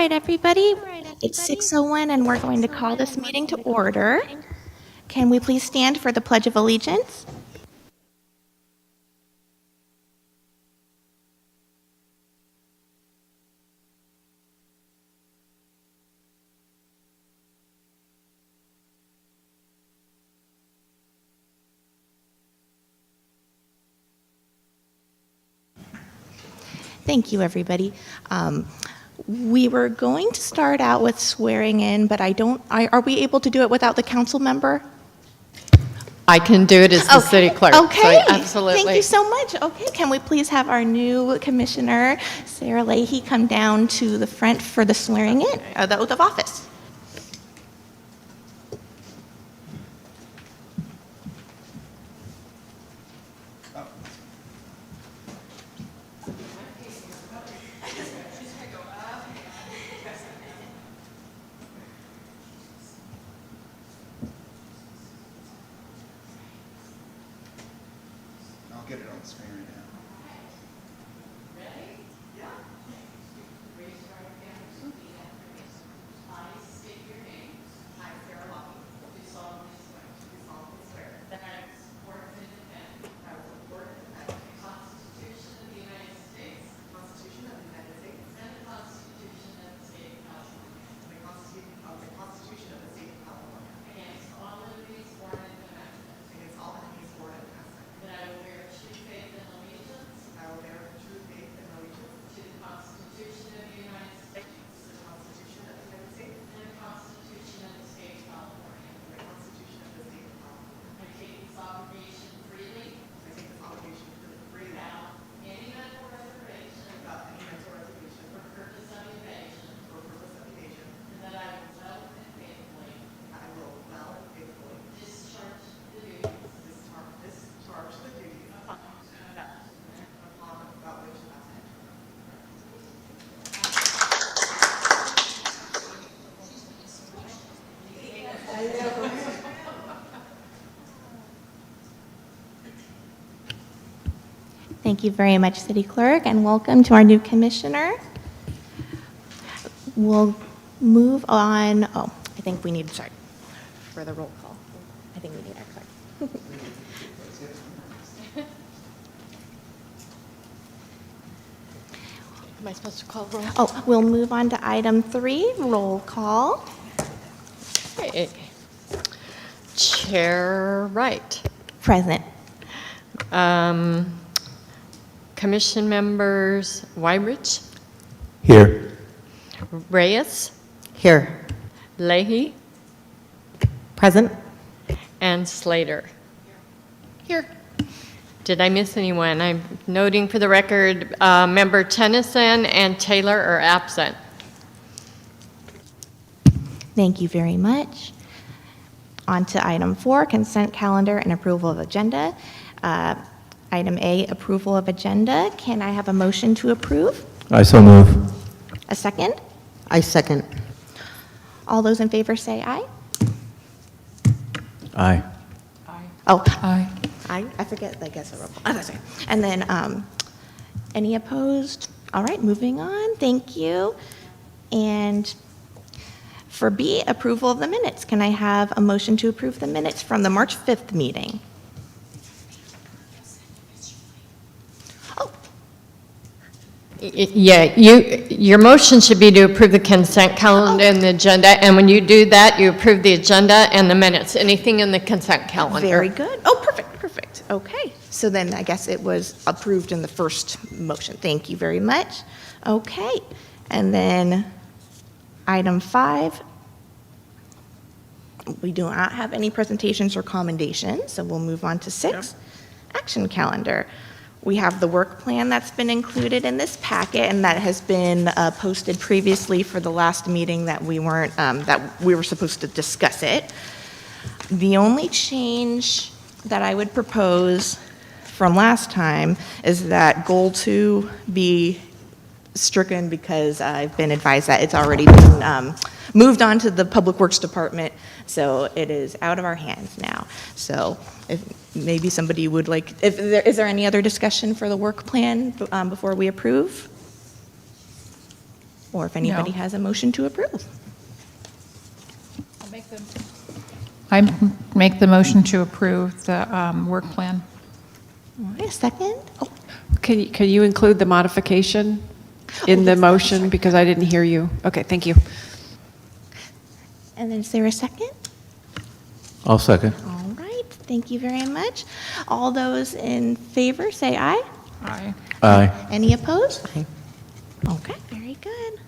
right, everybody. It's 6:01 and we're going to call this meeting to order. Can we please stand for the Pledge of Allegiance? Thank you, everybody. We were going to start out with swearing in, but are we able to do it without the council member? I can do it as the city clerk. Okay, So absolutely. Thank you so much. Okay, can we please have our new commissioner, Sarah Leahy, come down to the front for the swearing in, the oath of office? I'll get it on the screen right now. Ready? Yeah. Raise your right hand and repeat after me. I state your name. I, Sarah Locke, do solemnly swear. That I will support and defend. The Constitution of the United States. And the Constitution of the State of California. Against all enemies, foreign and domestic. That I will bear true faith and allegiance. To the Constitution of the United States. And the Constitution of the State of California. I take this obligation freely. Without any mental reservation. Or purpose of evasion. And that I will well and faithfully. Discharge the duties. Upon which I am. Thank you very much, City Clerk, and welcome to our new commissioner. We'll move on. Oh, I think we need, sorry, for the roll call. I think we need our clerk. Am I supposed to call roll? Oh, we'll move on to item 3, roll call. Okay. Chair Wright. Present. Commission members Wyrich, Here. Reyes, Here. Leahy, Present. and Slater. Here. Did I miss anyone? I'm noting for the record, member Tennyson and Taylor are absent. Thank you very much. On to item 4, consent calendar and approval of agenda. Item A, approval of agenda. Can I have a motion to approve? I so move. A second? I second. All those in favor say aye. Aye. Oh, Aye. aye. I forget, I guess, a roll call. Oh, that's right. And then, any opposed? All right, moving on. Thank you. And for B, approval of the minutes. Can I have a motion to approve the minutes from the March 5th meeting? Oh, Yeah, your motion should be to approve the consent calendar and the agenda, and when you do that, you approve the agenda and the minutes, anything in the consent calendar. very good. Oh, perfect, perfect. Okay. So then I guess it was approved in the first motion. Thank you very much. Okay. And then item 5, we do not have any presentations or commendations, so we'll move on to 6, action calendar. We have the work plan that's been included in this packet, and that has been posted previously for the last meeting that we weren't, that we were supposed to discuss it. The only change that I would propose from last time is that goal 2 be stricken, because I've been advised that it's already been moved on to the Public Works Department, so it is out of our hands now. So if maybe somebody would like, is there any other discussion for the work plan before we approve? or if anybody No. has a motion to approve. I make the motion to approve the work plan. All right, a second? Oh, Can you include the modification in the motion, because I didn't hear you? Okay, thank you. and then is there a second? I'll second. All right, thank you very much. All those in favor, say aye. Aye. Aye. Any opposed? Okay, very good.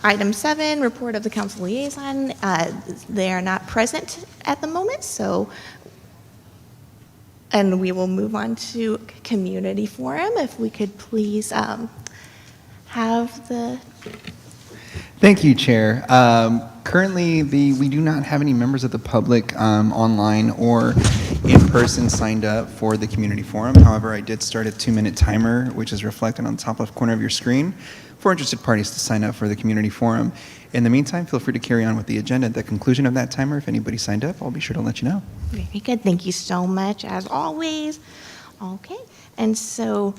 Item 7, report of the council liaison. They are not present at the moment, so, and we will move on to community forum. If we could please have the, Thank you, Chair. Currently, we do not have any members of the public online or in person signed up for the community forum. However, I did start a 2-minute timer, which is reflected on the top left corner of your screen, for interested parties to sign up for the community forum. In the meantime, feel free to carry on with the agenda. At the conclusion of that timer, if anybody signed up, I'll be sure to let you know. very good, thank you so much, as always. Okay, and so,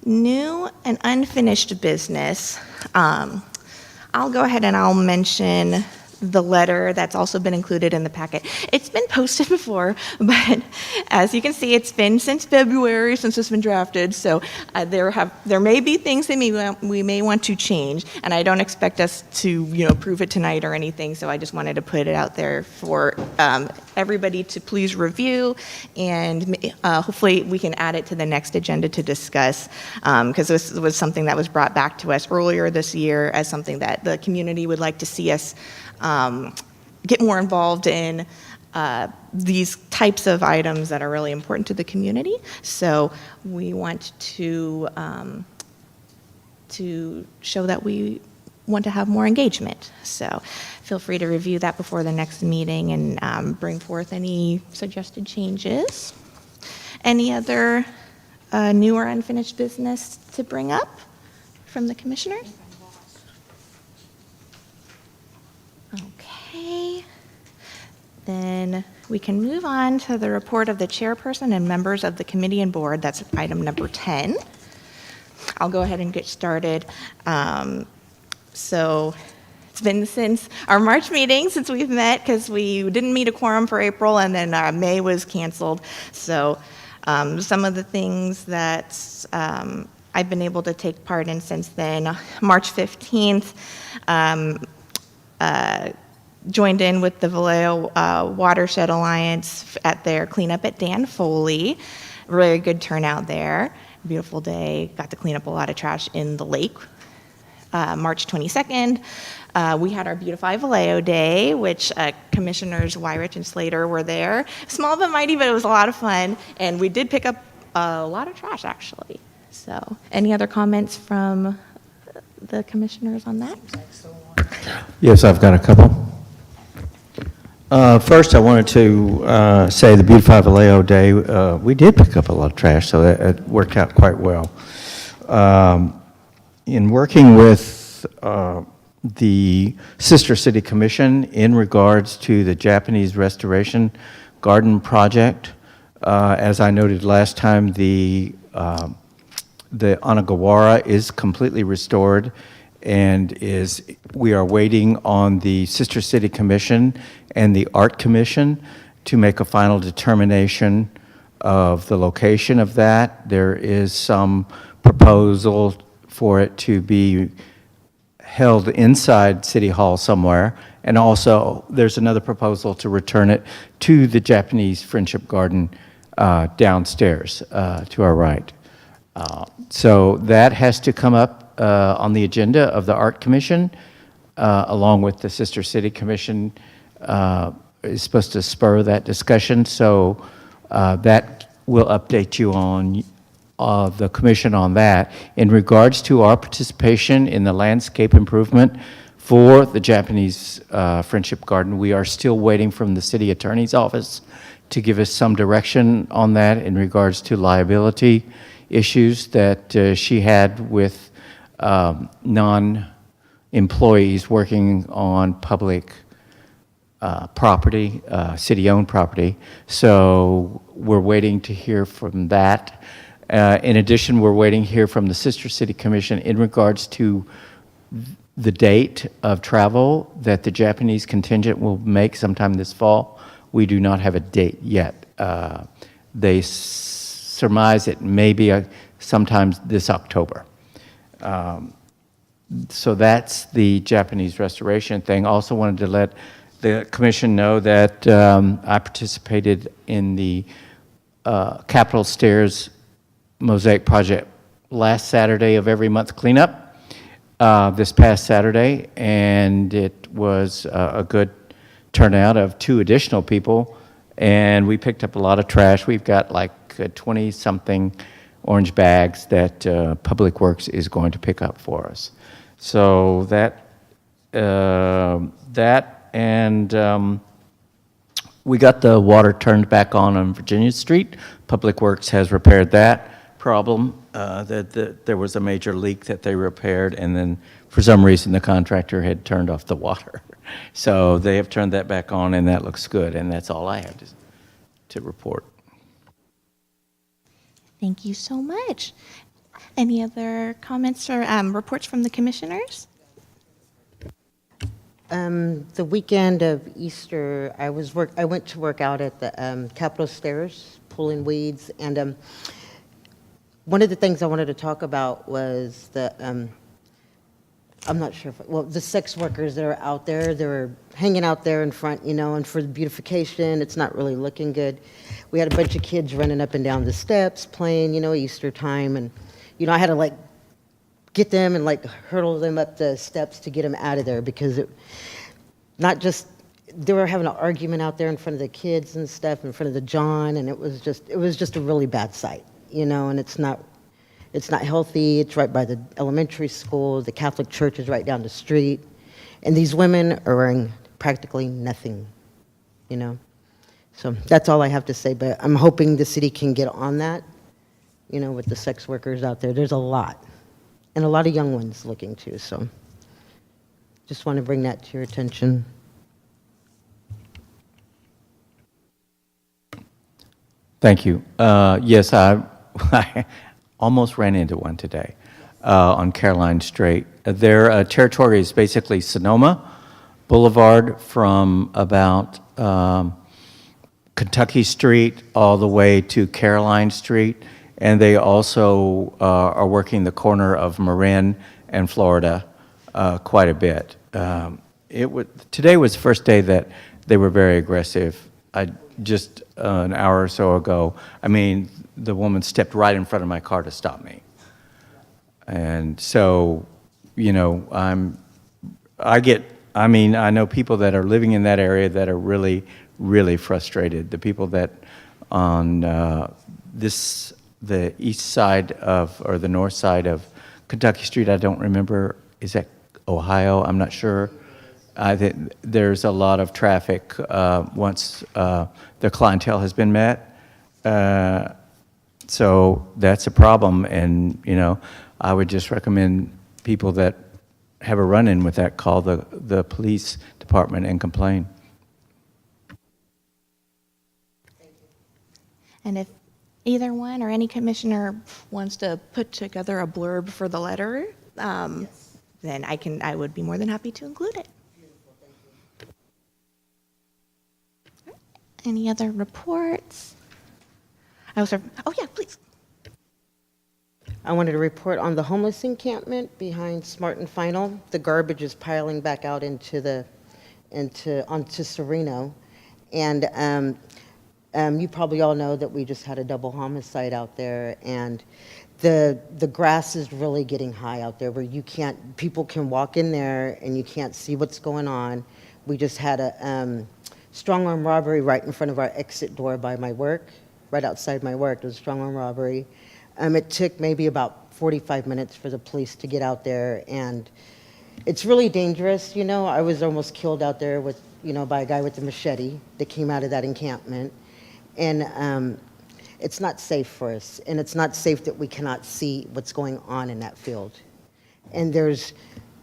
new and unfinished business. I'll go ahead and I'll mention the letter that's also been included in the packet. It's been posted before, but as you can see, it's been since February since it's been drafted. So there may be things that we may want to change, and I don't expect us to approve it tonight or anything. So I just wanted to put it out there for everybody to please review, and hopefully we can add it to the next agenda to discuss, because this was something that was brought back to us earlier this year as something that the community would like to see us get more involved in these types of items that are really important to the community. So we want to show that we want to have more engagement. So feel free to review that before the next meeting and bring forth any suggested changes. Any other new or unfinished business to bring up from the commissioners? Okay, then we can move on to the report of the chairperson and members of the committee and board. That's item number 10. I'll go ahead and get started. So it's been since our March meeting since we've met, because we didn't meet a quorum for April, and then May was canceled. So some of the things that I've been able to take part in since then: March 15th, joined in with the Vallejo Watershed Alliance at their cleanup at Dan Foley. Really good turnout there. Beautiful day. Got to clean up a lot of trash in the lake. March 22nd, we had our Beautify Vallejo Day, which Commissioners Wyrich and Slater were there. Small but mighty, but it was a lot of fun. And we did pick up a lot of trash, actually. So any other comments from the commissioners on that? Yes, I've got a couple. First, I wanted to say the Beautify Vallejo Day, we did pick up a lot of trash, so that it worked out quite well. In working with the Sister City Commission in regards to the Japanese Restoration Garden Project, as I noted last time, the Onagawara is completely restored, and we are waiting on the Sister City Commission and the Art Commission to make a final determination of the location of that. There is some proposal for it to be held inside City Hall somewhere, and also there's another proposal to return it to the Japanese Friendship Garden downstairs to our right. So that has to come up on the agenda of the Art Commission, along with the Sister City Commission is supposed to spur that discussion. So that will update you on the commission on that. In regards to our participation in the landscape improvement for the Japanese Friendship Garden, we are still waiting from the city attorney's office to give us some direction on that in regards to liability issues that she had with non-employees working on public property, city-owned property. So we're waiting to hear from that. In addition, we're waiting here from the Sister City Commission in regards to the date of travel that the Japanese contingent will make sometime this fall. We do not have a date yet. They surmise it may be sometimes this October. So that's the Japanese restoration thing. Also wanted to let the commission know that I participated in the Capitol Stairs Mosaic Project last Saturday of every month cleanup, this past Saturday, and it was a good turnout of 2 additional people, and we picked up a lot of trash. We've got like 20-something orange bags that Public Works is going to pick up for us. So we got the water turned back on Virginia Street. Public Works has repaired that problem. There was a major leak that they repaired, and then for some reason the contractor had turned off the water. So they have turned that back on, and that looks good, and that's all I have to report. Thank you so much. Any other comments or reports from the commissioners? The weekend of Easter, I went to work out at the Capitol Stairs, pulling weeds, and one of the things I wanted to talk about was I'm not sure the sex workers that are out there. They're hanging out there in front, and for the beautification, it's not really looking good. We had a bunch of kids running up and down the steps playing, Easter time, and I had to get them and hurdle them up the steps to get them out of there because they were having an argument out there in front of the kids and stuff, in front of the John, and it was just a really bad sight, and it's not healthy. It's right by the elementary school. The Catholic church is right down the street, and these women are wearing practically nothing, So that's all I have to say, but I'm hoping the city can get on that, with the sex workers out there. There's a lot, and a lot of young ones looking too, so just want to bring that to your attention. Thank you. Yes, I almost ran into one today on Caroline Strait. Their territory is basically Sonoma Boulevard from about Kentucky Street all the way to Caroline Street, and they also are working the corner of Marin and Florida quite a bit. Today was the first day that they were very aggressive. Just an hour or so ago, the woman stepped right in front of my car to stop me. And so, I know people that are living in that area that are really, really frustrated. The people that on the east side or the north side of Kentucky Street, I don't remember, is that Ohio? I'm not sure. I think there's a lot of traffic once their clientele has been met. So that's a problem, and I would just recommend people that have a run-in with that call the police department and complain. And if either one or any commissioner wants to put together a blurb for the letter, then I would be more than happy to include it. Any other reports? Oh yeah, please. I wanted to report on the homeless encampment behind Smart and Final. The garbage is piling back out onto Sereno, and you probably all know that we just had a double homicide out there, and the grass is really getting high out there where people can walk in there and you can't see what's going on. We just had a strong arm robbery right in front of our exit door by my work, right outside my work. It was a strong arm robbery. It took maybe about 45 minutes for the police to get out there, and it's really dangerous. I was almost killed out there by a guy with a machete that came out of that encampment, and it's not safe for us, and it's not safe that we cannot see what's going on in that field. And there's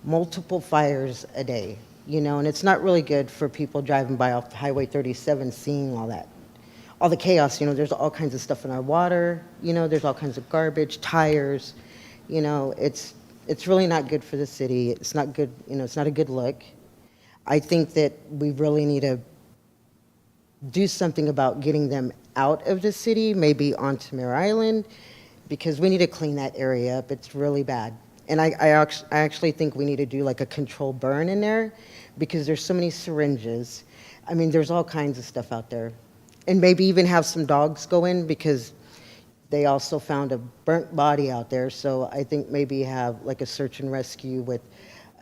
multiple fires a day, and it's not really good for people driving by off Highway 37 seeing all the chaos, there's all kinds of stuff in our water, there's all kinds of garbage, tires, it's really not good for the city. It's not good, it's not a good look. I think that we really need to do something about getting them out of the city, maybe onto Mare Island, because we need to clean that area up. It's really bad. And I actually think we need to do like a controlled burn in there, because there's so many syringes. I mean, there's all kinds of stuff out there. And maybe even have some dogs go in, because they also found a burnt body out there. So I think maybe have like a search and rescue with,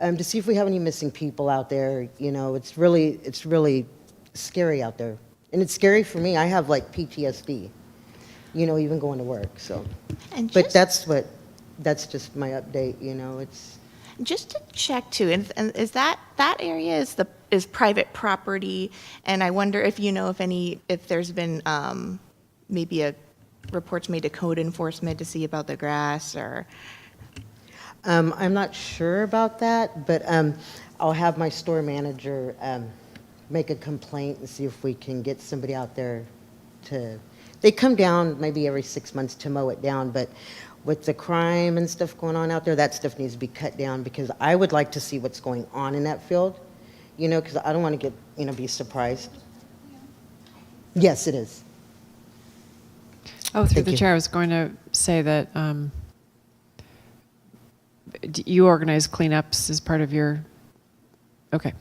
to see if we have any missing people out there. It's really scary out there. And it's scary for me. I have like PTSD, even going to work, so. And But just, that's just my update, it's. just to check too, and is that area is private property, and I wonder if if there's been maybe a reports made to code enforcement to see about the grass, or. I'm not sure about that, but I'll have my store manager make a complaint and see if we can get somebody out there they come down maybe every 6 months to mow it down, but with the crime and stuff going on out there, that stuff needs to be cut down, because I would like to see what's going on in that field, because I don't want to get, be surprised. Yes, it is. Oh, through Thank the you. chair, I was going to say that you organize cleanups as part of your, okay.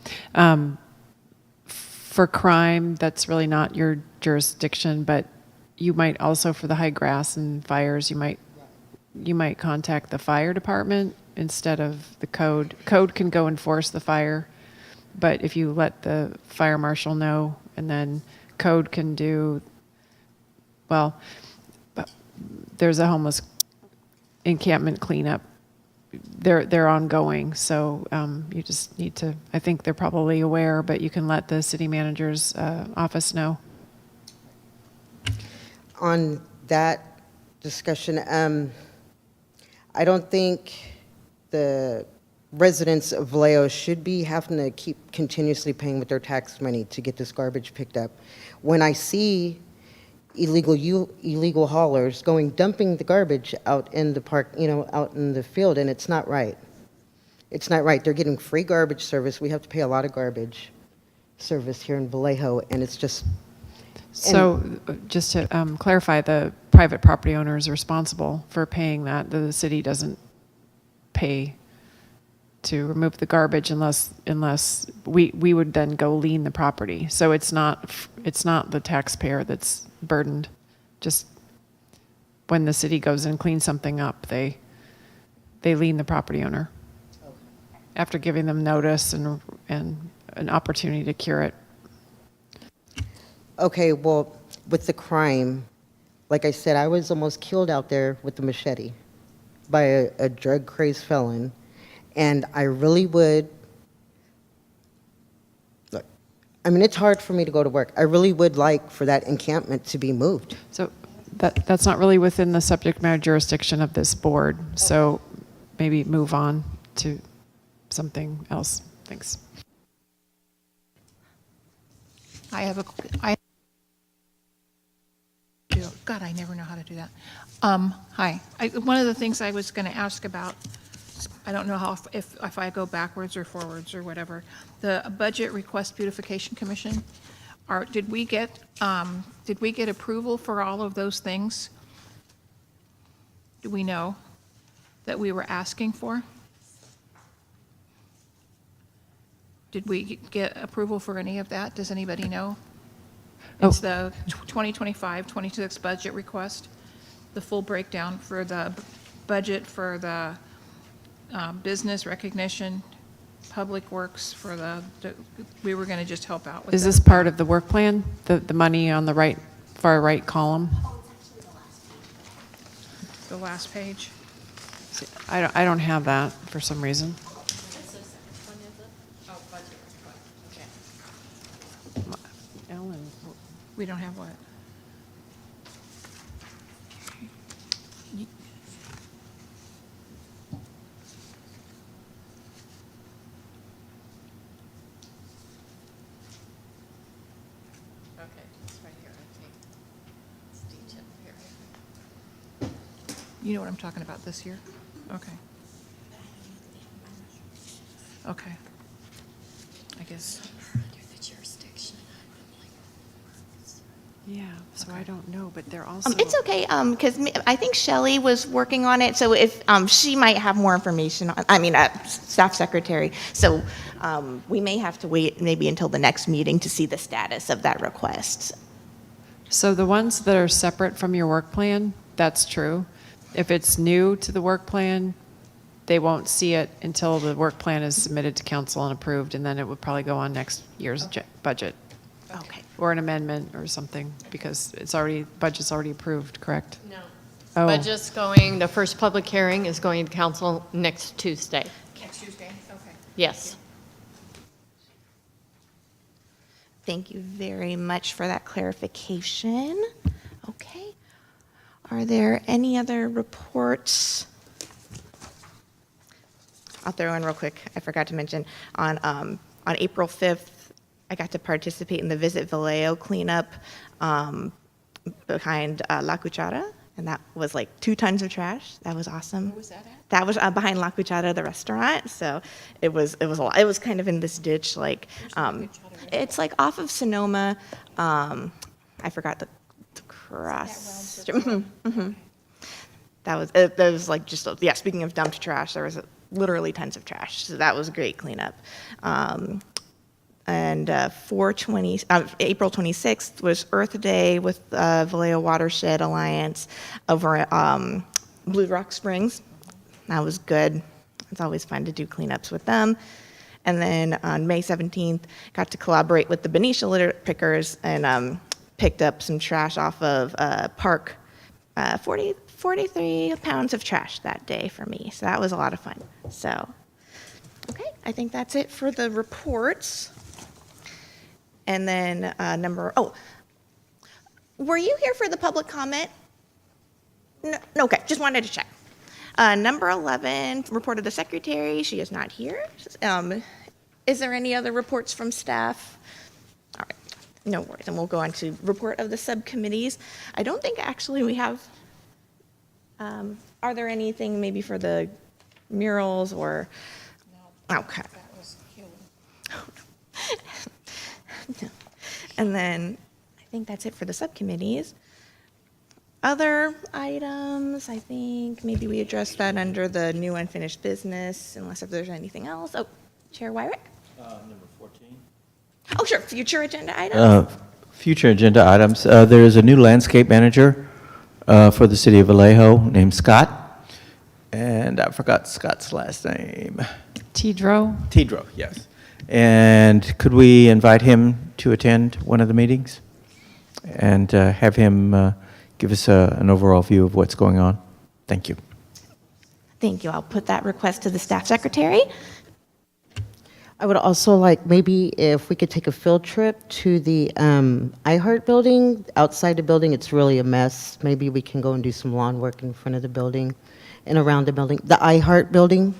For crime, that's really not your jurisdiction, but you might also, for the high grass and fires, you might contact the fire department instead of the code. Code can go enforce the fire, but if you let the fire marshal know, and then code can do, well, there's a homeless encampment cleanup. They're ongoing, so you just need to, I think they're probably aware, but you can let the city manager's office know. On that discussion, I don't think the residents of Vallejo should be having to keep continuously paying with their tax money to get this garbage picked up. When I see illegal haulers dumping the garbage out in the park, out in the field, and it's not right. It's not right. They're getting free garbage service. We have to pay a lot of garbage service here in Vallejo, and it's just. So just to clarify, the private property owner is responsible for paying that. The city doesn't pay to remove the garbage unless we would then go lien the property. So it's not the taxpayer that's burdened. Just when the city goes and cleans something up, they lien the property owner after giving them notice and an opportunity to cure it. Okay, well, with the crime, like I said, I was almost killed out there with a machete by a drug-crazed felon, and I really would, look, I mean, it's hard for me to go to work. I really would like for that encampment to be moved. So that's not really within the subject matter jurisdiction of this board, so maybe move on to something else. Thanks. God, I never know how to do that. Hi. One of the things I was going to ask about, I don't know how if I go backwards or forwards or whatever, the Budget Request Beautification Commission, did we get approval for all of those things? Do we know that we were asking for? Did we get approval for any of that? Does anybody know? It's the 2025-26 budget request, the full breakdown for the budget for the business recognition, public works for we were going to just help out with Is that. this part of the work plan? The money on the far right column? The last page? I don't have that for some reason. Ellen, We don't have what? Okay, it's right here, I think. You know what I'm talking about this year? Okay. Okay. I guess. Yeah, so I don't know, but they're also. It's okay, because I think Shelley was working on it, so if, she might have more information on, staff secretary, so, we may have to wait maybe until the next meeting to see the status of that request. So the ones that are separate from your work plan, that's true. If it's new to the work plan, they won't see it until the work plan is submitted to council and approved, and then it would probably go on next year's budget. Okay. Or an amendment or something, because budget's already approved, correct? No. Oh. Budget's going, the first public hearing is going to council next Tuesday. Next Tuesday? Okay. Yes. Thank you very much for that clarification. Okay. Are there any other reports? I'll throw in real quick. I forgot to mention on April 5th, I got to participate in the Visit Vallejo cleanup behind La Cuchara, and that was like 2 tons of trash. That was awesome. Where was that at? That was behind La Cuchara, the restaurant. So it was a lot. It was kind of in this ditch, like it's like off of Sonoma. I forgot the cross. That was like just yeah. Speaking of dumped trash, there was literally tons of trash. So that was a great cleanup. And April 26th was Earth Day with Vallejo Watershed Alliance over at Blue Rock Springs. That was good. It's always fun to do cleanups with them. And then on May 17th, got to collaborate with the Benicia litter pickers and picked up some trash off of Park. 43 pounds of trash that day for me. So that was a lot of fun. So, okay, I think that's it for the reports. And then were you here for the public comment? No, okay, just wanted to check. Number 11, report of the secretary, she is not here. Is there any other reports from staff? All right, no worries, and we'll go on to report of the subcommittees. I don't think actually we have, are there anything maybe for the murals or? No. Okay. That was human. And then I think that's it for the subcommittees. Other items, I think maybe we address that under the new unfinished business, unless if there's anything else. Oh, Chair Wyrick? Number 14. Oh, sure, future agenda items. Future agenda items. There is a new landscape manager for the city of Vallejo named Scott. And I forgot Scott's last name. Tidro, yes. And could we invite him to attend one of the meetings and have him give us an overall view of what's going on? Thank you. Thank you. I'll put that request to the staff secretary. I would also like maybe if we could take a field trip to the iHeart building. Outside the building, it's really a mess. Maybe we can go and do some lawn work in front of the building and around the building. The iHeart building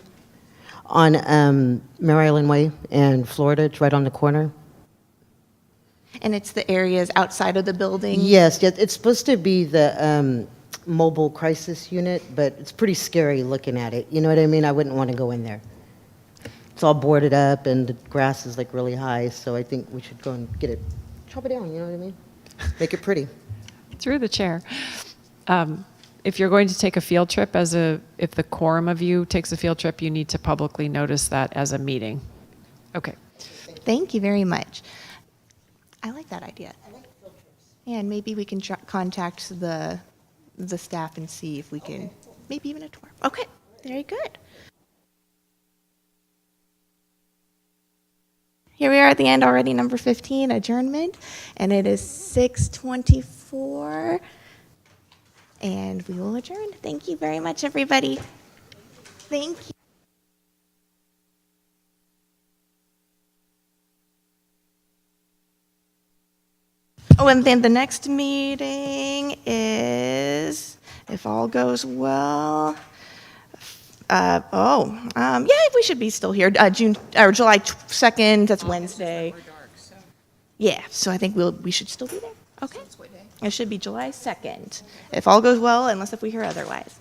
on Mare Island Way in Florida. It's right on the corner. And it's the areas outside of the building? Yes, it's supposed to be the mobile crisis unit, but it's pretty scary looking at it. You know what I mean? I wouldn't want to go in there. It's all boarded up, and the grass is like really high, so I think we should go and get it, chop it down, you know what I mean? Make it pretty. Through the chair. If you're going to take a field trip, if the quorum of you takes a field trip, you need to publicly notice that as a meeting. Okay. Thank you very much. I like that idea. I like field trips. And maybe we can contact the staff and see if we can, maybe even a tour. Okay, very good. Here we are at the end already, number 15, adjournment, and it is 6:24, and we will adjourn. Thank you very much, everybody. Thank you. Oh, and then the next meeting is, if all goes well, yeah, we should be still here. July 2nd, that's Wednesday. Yeah, so I think we should still be there. Okay. It should be July 2nd, if all goes well, unless if we hear otherwise.